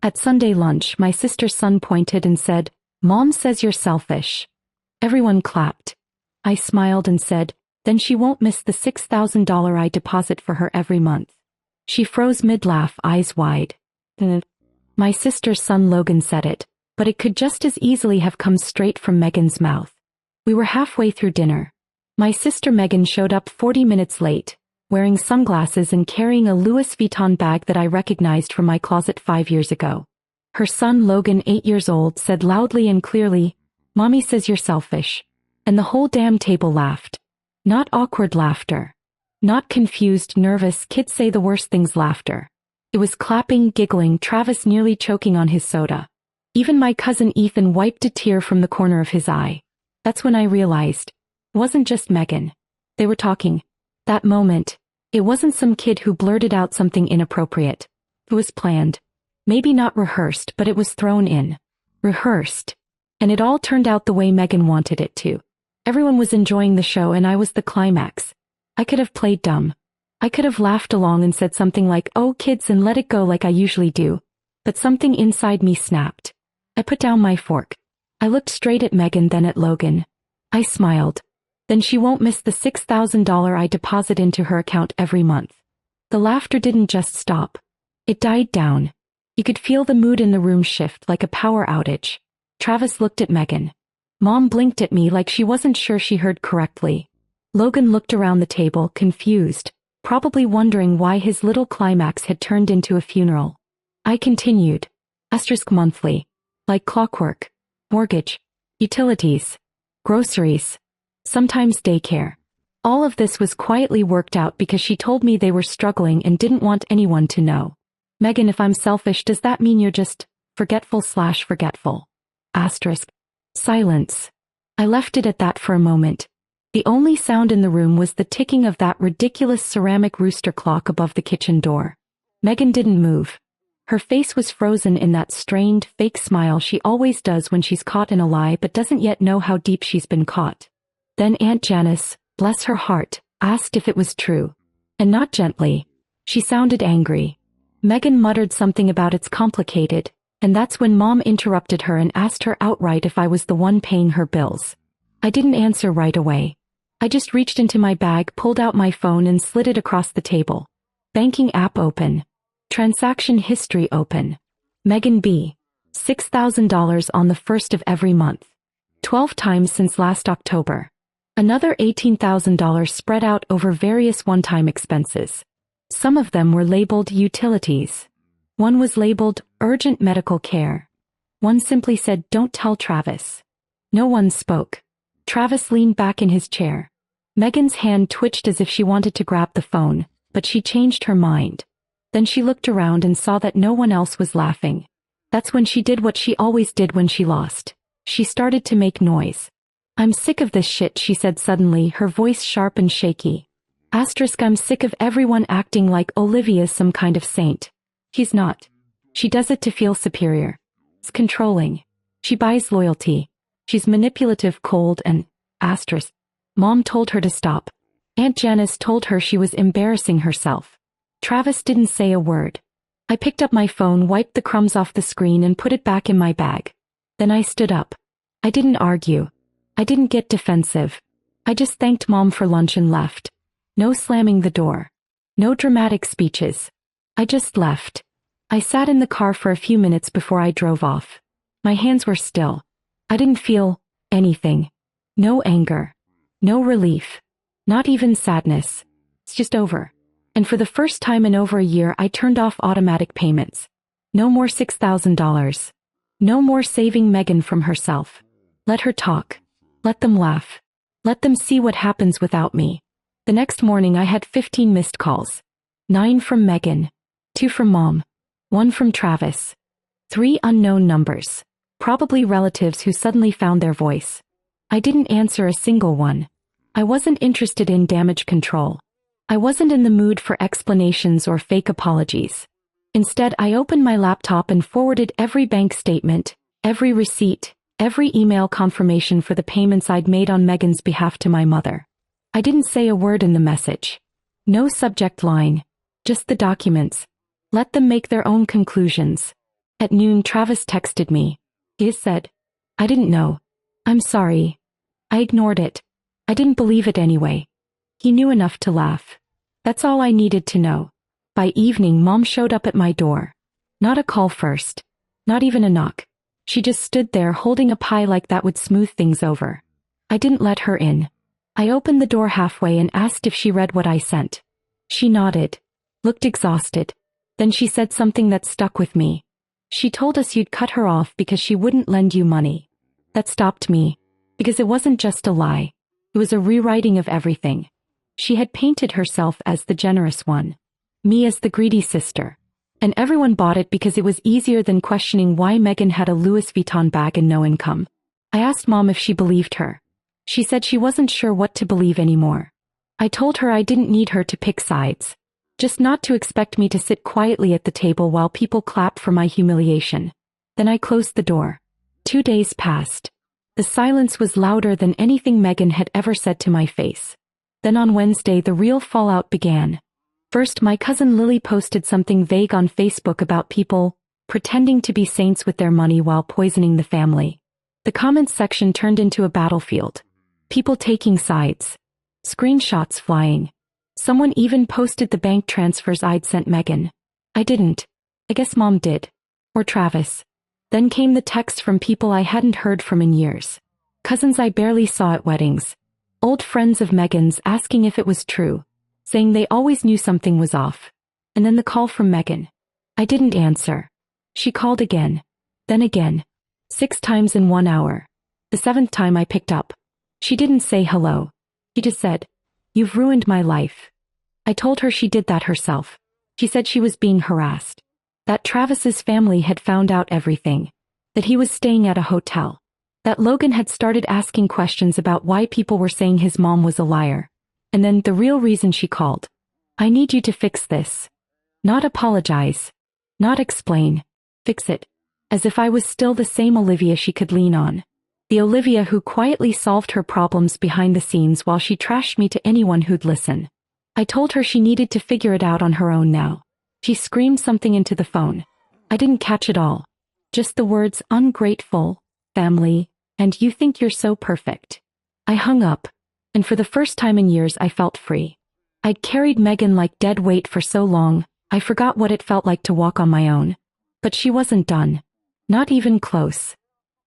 At Sunday lunch, my sister's son pointed and said, "Mom says you're selfish." Everyone clapped. I smiled and said, "Then she won't miss the $6,000 I deposit for her every month." She froze mid-laugh, eyes wide. My sister's son Logan said it, but it could just as easily have come straight from Megan's mouth. We were halfway through dinner. My sister Megan showed up 40 minutes late, wearing sunglasses and carrying a Louis Vuitton bag that I recognized from my closet 5 years ago. Her son Logan, 8 years old, said loudly and clearly, "Mommy says you're selfish." And the whole damn table laughed. Not awkward laughter. Not confused, nervous, kids say the worst things laughter. It was clapping, giggling, Travis nearly choking on his soda. Even my cousin Ethan wiped a tear from the corner of his eye. That's when I realized. It wasn't just Megan. They were talking. That moment. It wasn't some kid who blurted out something inappropriate. It was planned. Maybe not rehearsed, but it was thrown in. Rehearsed. And it all turned out the way Megan wanted it to. Everyone was enjoying the show and I was the climax. I could have played dumb. I could have laughed along and said something like, "Oh kids," and let it go like I usually do. But something inside me snapped. I put down my fork. I looked straight at Megan, then at Logan. I smiled. "Then she won't miss the $6,000 I deposit into her account every month." The laughter didn't just stop. It died down. You could feel the mood in the room shift like a power outage. Travis looked at Megan. Mom blinked at me like she wasn't sure she heard correctly. Logan looked around the table, confused, probably wondering why his little climax had turned into a funeral. I continued. Monthly. Like clockwork. Mortgage. Utilities. Groceries. Sometimes daycare. All of this was quietly worked out because she told me they were struggling and didn't want anyone to know. "Megan, if I'm selfish, does that mean you're just forgetful?" Silence. I left it at that for a moment. The only sound in the room was the ticking of that ridiculous ceramic rooster clock above the kitchen door. Megan didn't move. Her face was frozen in that strained, fake smile she always does when she's caught in a lie but doesn't yet know how deep she's been caught. Then Aunt Janice, bless her heart, asked if it was true. And not gently. She sounded angry. Megan muttered something about "it's complicated," and that's when Mom interrupted her and asked her outright if I was the one paying her bills. I didn't answer right away. I just reached into my bag, pulled out my phone and slid it across the table. Banking app open. Transaction history open. Megan B. $6,000 on the 1st of every month. 12 times since last October. Another $18,000 spread out over various one-time expenses. Some of them were labeled utilities. One was labeled urgent medical care. One simply said, "Don't tell Travis." No one spoke. Travis leaned back in his chair. Megan's hand twitched as if she wanted to grab the phone, but she changed her mind. Then she looked around and saw that no one else was laughing. That's when she did what she always did when she lost. She started to make noise. "I'm sick of this shit," she said suddenly, her voice sharp and shaky. "I'm sick of everyone acting like Olivia's some kind of saint. She's not. She does it to feel superior. It's controlling. She buys loyalty. She's manipulative, cold, and Mom told her to stop. Aunt Janice told her she was embarrassing herself. Travis didn't say a word. I picked up my phone, wiped the crumbs off the screen and put it back in my bag. Then I stood up. I didn't argue. I didn't get defensive. I just thanked Mom for lunch and left. No slamming the door. No dramatic speeches. I just left. I sat in the car for a few minutes before I drove off. My hands were still. I didn't feel anything. No anger. No relief. Not even sadness. It's just over. And for the first time in over a year, I turned off automatic payments. No more $6,000. No more saving Megan from herself. Let her talk. Let them laugh. Let them see what happens without me. The next morning I had 15 missed calls. 9 from Megan. 2 from Mom. 1 from Travis. 3 unknown numbers. Probably relatives who suddenly found their voice. I didn't answer a single one. I wasn't interested in damage control. I wasn't in the mood for explanations or fake apologies. Instead, I opened my laptop and forwarded every bank statement, every receipt, every email confirmation for the payments I'd made on Megan's behalf to my mother. I didn't say a word in the message. No subject line. Just the documents. Let them make their own conclusions. At noon, Travis texted me. He said, "I didn't know. I'm sorry." I ignored it. I didn't believe it anyway. He knew enough to laugh. That's all I needed to know. By evening, Mom showed up at my door. Not a call first. Not even a knock. She just stood there holding a pie like that would smooth things over. I didn't let her in. I opened the door halfway and asked if she read what I sent. She nodded, looked exhausted. Then she said something that stuck with me. She told us you'd cut her off because she wouldn't lend you money. That stopped me, because it wasn't just a lie. It was a rewriting of everything. She had painted herself as the generous one, me as the greedy sister. And everyone bought it because it was easier than questioning why Megan had a Louis Vuitton bag and no income. I asked Mom if she believed her. She said she wasn't sure what to believe anymore. I told her I didn't need her to pick sides. Just not to expect me to sit quietly at the table while people clap for my humiliation. Then I closed the door. 2 days passed. The silence was louder than anything Megan had ever said to my face. Then on Wednesday the real fallout began. First, my cousin Lily posted something vague on Facebook about people pretending to be saints with their money while poisoning the family. The comments section turned into a battlefield. People taking sides. Screenshots flying. Someone even posted the bank transfers I'd sent Megan. I didn't. I guess Mom did. Or Travis. Then came the texts from people I hadn't heard from in years. Cousins I barely saw at weddings. Old friends of Megan's asking if it was true, saying they always knew something was off. And then the call from Megan. I didn't answer. She called again. Then again. 6 times in 1 hour. The 7th time I picked up. She didn't say hello. She just said, "You've ruined my life." I told her she did that herself. She said she was being harassed. That Travis's family had found out everything. That he was staying at a hotel. That Logan had started asking questions about why people were saying his mom was a liar. And then the real reason she called. I need you to fix this. Not apologize. Not explain. Fix it. As if I was still the same Olivia she could lean on. The Olivia who quietly solved her problems behind the scenes while she trashed me to anyone who'd listen. I told her she needed to figure it out on her own now. She screamed something into the phone. I didn't catch it all. Just the words ungrateful, family, and you think you're so perfect. I hung up, and for the first time in years I felt free. I'd carried Megan like dead weight for so long, I forgot what it felt like to walk on my own. But she wasn't done. Not even close.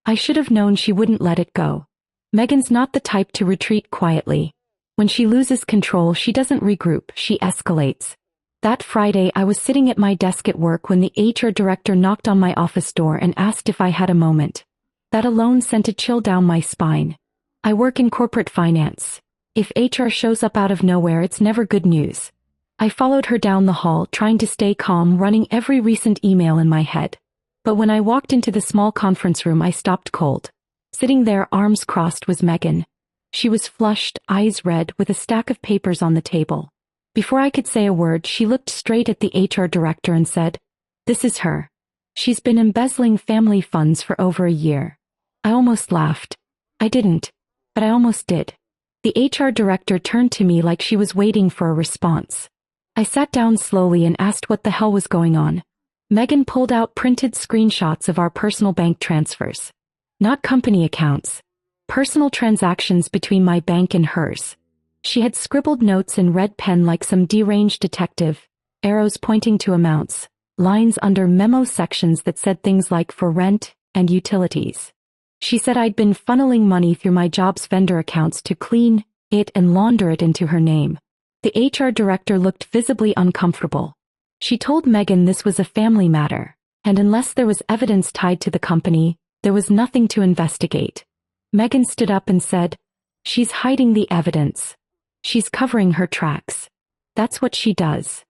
I should have known she wouldn't let it go. Megan's not the type to retreat quietly. When she loses control, she doesn't regroup, she escalates. That Friday I was sitting at my desk at work when the HR director knocked on my office door and asked if I had a moment. That alone sent a chill down my spine. I work in corporate finance. If HR shows up out of nowhere, it's never good news. I followed her down the hall, trying to stay calm, running every recent email in my head. But when I walked into the small conference room, I stopped cold. Sitting there, arms crossed, was Megan. She was flushed, eyes red, with a stack of papers on the table. Before I could say a word, she looked straight at the HR director and said, "This is her. She's been embezzling family funds for over a year." I almost laughed. I didn't, but I almost did. The HR director turned to me like she was waiting for a response. I sat down slowly and asked what the hell was going on. Megan pulled out printed screenshots of our personal bank transfers. Not company accounts. Personal transactions between my bank and hers. She had scribbled notes in red pen like some deranged detective, arrows pointing to amounts, lines under memo sections that said things like "for rent" and "utilities." She said I'd been funneling money through my job's vendor accounts to clean it and launder it into her name. The HR director looked visibly uncomfortable. She told Megan this was a family matter, and unless there was evidence tied to the company, there was nothing to investigate. Megan stood up and said, "She's hiding the evidence. She's covering her tracks. That's what she does."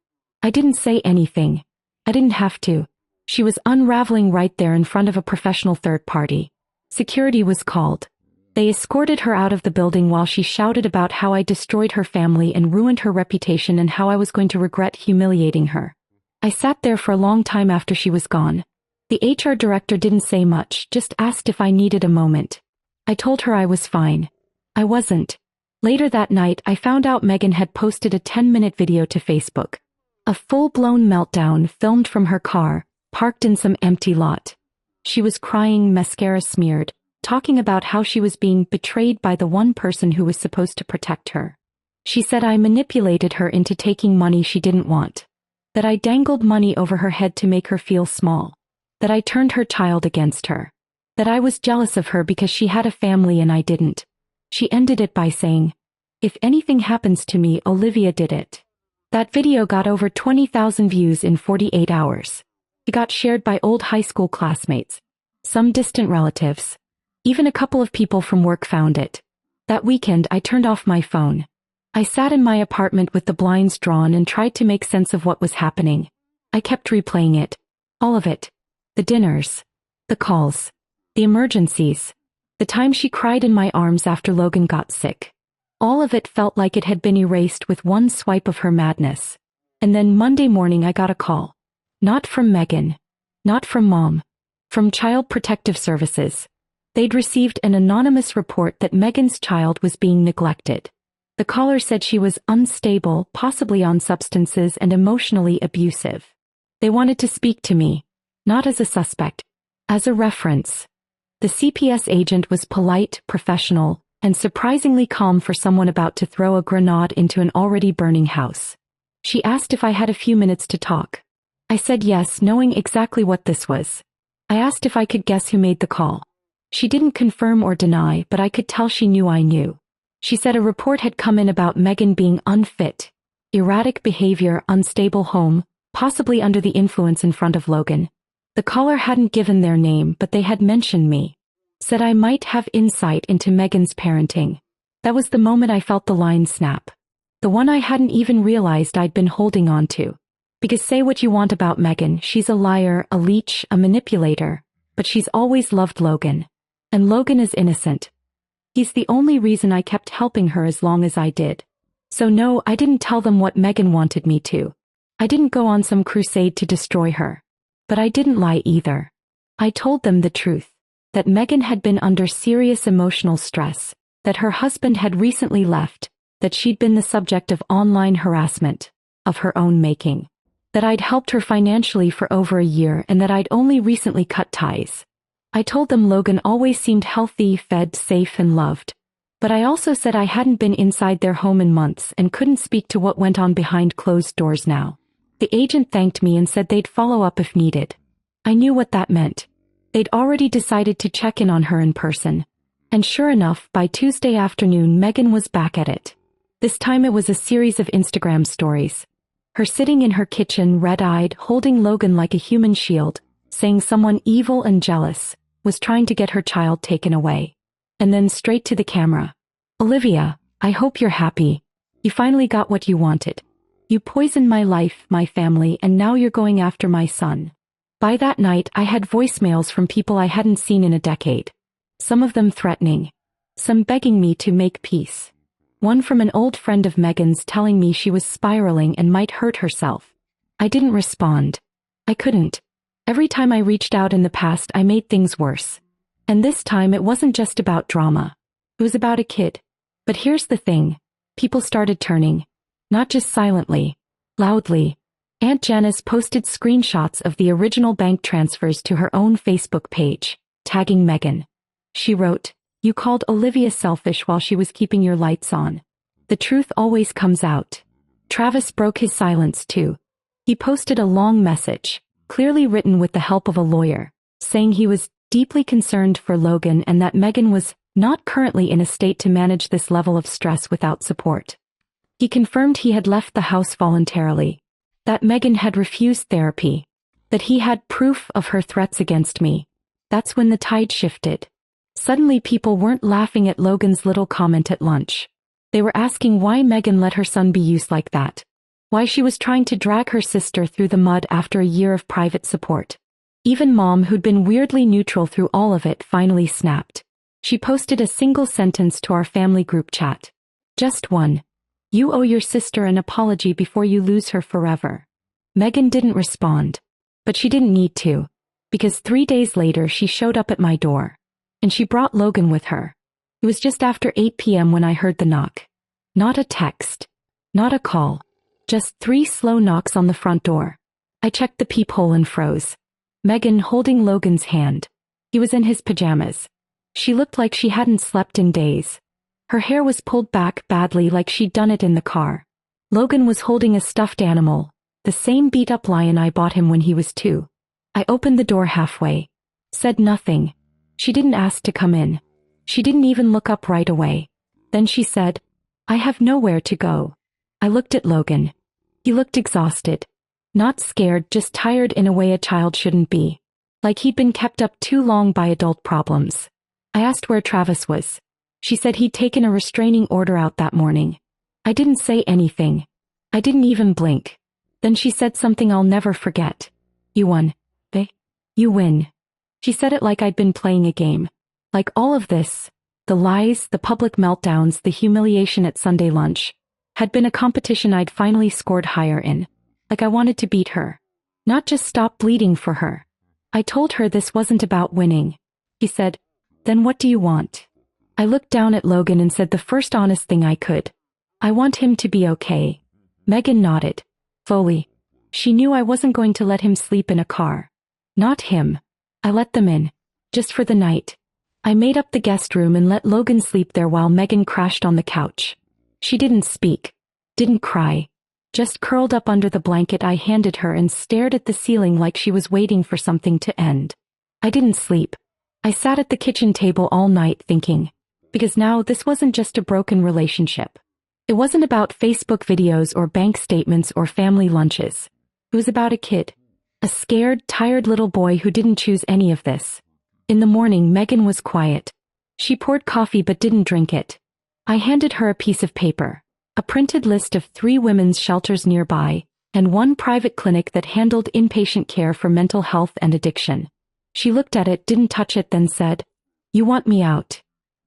I didn't say anything. I didn't have to. She was unraveling right there in front of a professional third party. Security was called. They escorted her out of the building while she shouted about how I destroyed her family and ruined her reputation and how I was going to regret humiliating her. I sat there for a long time after she was gone. The HR director didn't say much, just asked if I needed a moment. I told her I was fine. I wasn't. Later that night, I found out Megan had posted a 10-minute video to Facebook. A full-blown meltdown filmed from her car, parked in some empty lot. She was crying, mascara smeared, talking about how she was being betrayed by the one person who was supposed to protect her. She said I manipulated her into taking money she didn't want. That I dangled money over her head to make her feel small. That I turned her child against her. That I was jealous of her because she had a family and I didn't. She ended it by saying, "If anything happens to me, Olivia did it." That video got over 20,000 views in 48 hours. It got shared by old high school classmates, some distant relatives. Even a couple of people from work found it. That weekend I turned off my phone. I sat in my apartment with the blinds drawn and tried to make sense of what was happening. I kept replaying it. All of it. The dinners. The calls. The emergencies. The time she cried in my arms after Logan got sick. All of it felt like it had been erased with one swipe of her madness. And then Monday morning I got a call. Not from Megan. Not from Mom. From Child Protective Services. They'd received an anonymous report that Megan's child was being neglected. The caller said she was unstable, possibly on substances, and emotionally abusive. They wanted to speak to me, not as a suspect, as a reference. The CPS agent was polite, professional, and surprisingly calm for someone about to throw a grenade into an already burning house. She asked if I had a few minutes to talk. I said yes, knowing exactly what this was. I asked if I could guess who made the call. She didn't confirm or deny, but I could tell she knew I knew. She said a report had come in about Megan being unfit, erratic behavior, unstable home, possibly under the influence in front of Logan. The caller hadn't given their name, but they had mentioned me. Said I might have insight into Megan's parenting. That was the moment I felt the line snap. The one I hadn't even realized I'd been holding on to. Because say what you want about Megan, she's a liar, a leech, a manipulator. But she's always loved Logan. And Logan is innocent. He's the only reason I kept helping her as long as I did. So no, I didn't tell them what Megan wanted me to. I didn't go on some crusade to destroy her. But I didn't lie either. I told them the truth. That Megan had been under serious emotional stress. That her husband had recently left. That she'd been the subject of online harassment. Of her own making. That I'd helped her financially for over a year and that I'd only recently cut ties. I told them Logan always seemed healthy, fed, safe, and loved. But I also said I hadn't been inside their home in months and couldn't speak to what went on behind closed doors now. The agent thanked me and said they'd follow up if needed. I knew what that meant. They'd already decided to check in on her in person. And sure enough, by Tuesday afternoon, Megan was back at it. This time it was a series of Instagram stories. Her sitting in her kitchen, red-eyed, holding Logan like a human shield, saying someone evil and jealous was trying to get her child taken away. And then straight to the camera. "Olivia, I hope you're happy. You finally got what you wanted. You poisoned my life, my family, and now you're going after my son." By that night, I had voicemails from people I hadn't seen in a decade. Some of them threatening. Some begging me to make peace. One from an old friend of Megan's telling me she was spiraling and might hurt herself. I didn't respond. I couldn't. Every time I reached out in the past, I made things worse. And this time it wasn't just about drama. It was about a kid. But here's the thing. People started turning. Not just silently. Loudly. Aunt Janice posted screenshots of the original bank transfers to her own Facebook page, tagging Megan. She wrote, "You called Olivia selfish while she was keeping your lights on. The truth always comes out." Travis broke his silence too. He posted a long message, clearly written with the help of a lawyer, saying he was deeply concerned for Logan and that Megan was not currently in a state to manage this level of stress without support. He confirmed he had left the house voluntarily, that Megan had refused therapy, that he had proof of her threats against me. That's when the tide shifted. Suddenly people weren't laughing at Logan's little comment at lunch. They were asking why Megan let her son be used like that. Why she was trying to drag her sister through the mud after a year of private support. Even Mom, who'd been weirdly neutral through all of it, finally snapped. She posted a single sentence to our family group chat. Just one. "You owe your sister an apology before you lose her forever." Megan didn't respond. But she didn't need to. Because 3 days later she showed up at my door. And she brought Logan with her. It was just after 8 p.m. when I heard the knock. Not a text. Not a call. Just 3 slow knocks on the front door. I checked the peephole and froze. Megan holding Logan's hand. He was in his pajamas. She looked like she hadn't slept in days. Her hair was pulled back badly like she'd done it in the car. Logan was holding a stuffed animal, the same beat-up lion I bought him when he was 2. I opened the door halfway. Said nothing. She didn't ask to come in. She didn't even look up right away. Then she said, "I have nowhere to go." I looked at Logan. He looked exhausted. Not scared, just tired in a way a child shouldn't be. Like he'd been kept up too long by adult problems. I asked where Travis was. She said he'd taken a restraining order out that morning. I didn't say anything. I didn't even blink. Then she said something I'll never forget. "You won, bae. You win." She said it like I'd been playing a game. Like all of this, the lies, the public meltdowns, the humiliation at Sunday lunch, had been a competition I'd finally scored higher in. Like I wanted to beat her. Not just stop bleeding for her. I told her this wasn't about winning. He said, "Then what do you want?" I looked down at Logan and said the first honest thing I could. "I want him to be okay." Megan nodded. Slowly. She knew I wasn't going to let him sleep in a car. Not him. I let them in. Just for the night. I made up the guest room and let Logan sleep there while Megan crashed on the couch. She didn't speak. Didn't cry. Just curled up under the blanket I handed her and stared at the ceiling like she was waiting for something to end. I didn't sleep. I sat at the kitchen table all night thinking. Because now this wasn't just a broken relationship. It wasn't about Facebook videos or bank statements or family lunches. It was about a kid. A scared, tired little boy who didn't choose any of this. In the morning, Megan was quiet. She poured coffee but didn't drink it. I handed her a piece of paper. A printed list of 3 women's shelters nearby, and 1 private clinic that handled inpatient care for mental health and addiction. She looked at it, didn't touch it, then said, "You want me out?"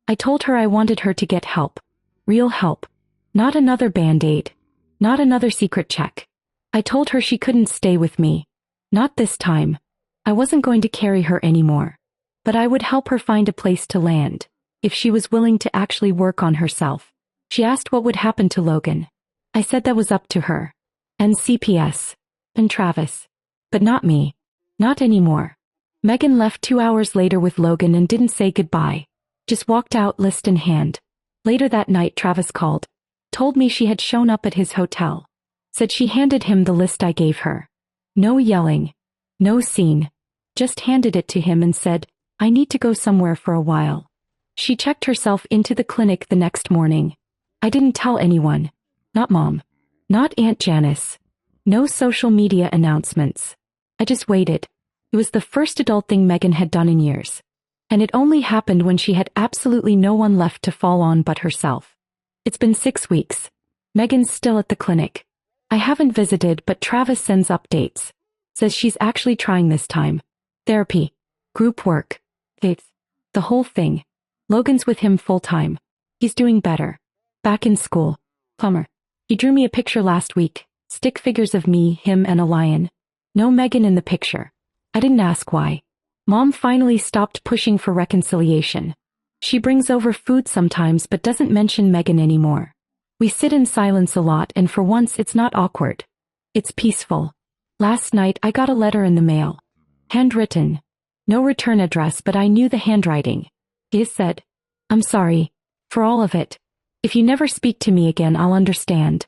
I told her I wanted her to get help. Real help. Not another Band-Aid. Not another secret check. I told her she couldn't stay with me. Not this time. I wasn't going to carry her anymore. But I would help her find a place to land, if she was willing to actually work on herself. She asked what would happen to Logan. I said that was up to her. And CPS. And Travis. But not me. Not anymore. Megan left 2 hours later with Logan and didn't say goodbye. Just walked out, list in hand. Later that night Travis called. Told me she had shown up at his hotel. Said she handed him the list I gave her. No yelling. No scene. Just handed it to him and said, "I need to go somewhere for a while." She checked herself into the clinic the next morning. I didn't tell anyone. Not Mom. Not Aunt Janice. No social media announcements. I just waited. It was the first adult thing Megan had done in years. And it only happened when she had absolutely no one left to fall on but herself. It's been 6 weeks. Megan's still at the clinic. I haven't visited, but Travis sends updates. Says she's actually trying this time. Therapy. Group work. Dates. The whole thing. Logan's with him full-time. He's doing better. Back in school. Plumber. He drew me a picture last week. Stick figures of me, him, and a lion. No Megan in the picture. I didn't ask why. Mom finally stopped pushing for reconciliation. She brings over food sometimes but doesn't mention Megan anymore. We sit in silence a lot and for once it's not awkward. It's peaceful. Last night I got a letter in the mail. Handwritten. No return address but I knew the handwriting. It said, "I'm sorry. For all of it. If you never speak to me again I'll understand.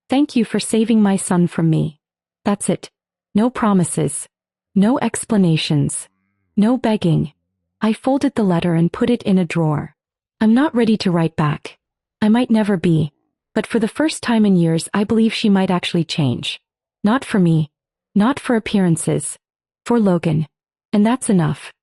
Thank you for saving my son from me." That's it. No promises. No explanations. No begging. I folded the letter and put it in a drawer. I'm not ready to write back. I might never be. But for the first time in years I believe she might actually change. Not for me. Not for appearances. For Logan. And that's enough.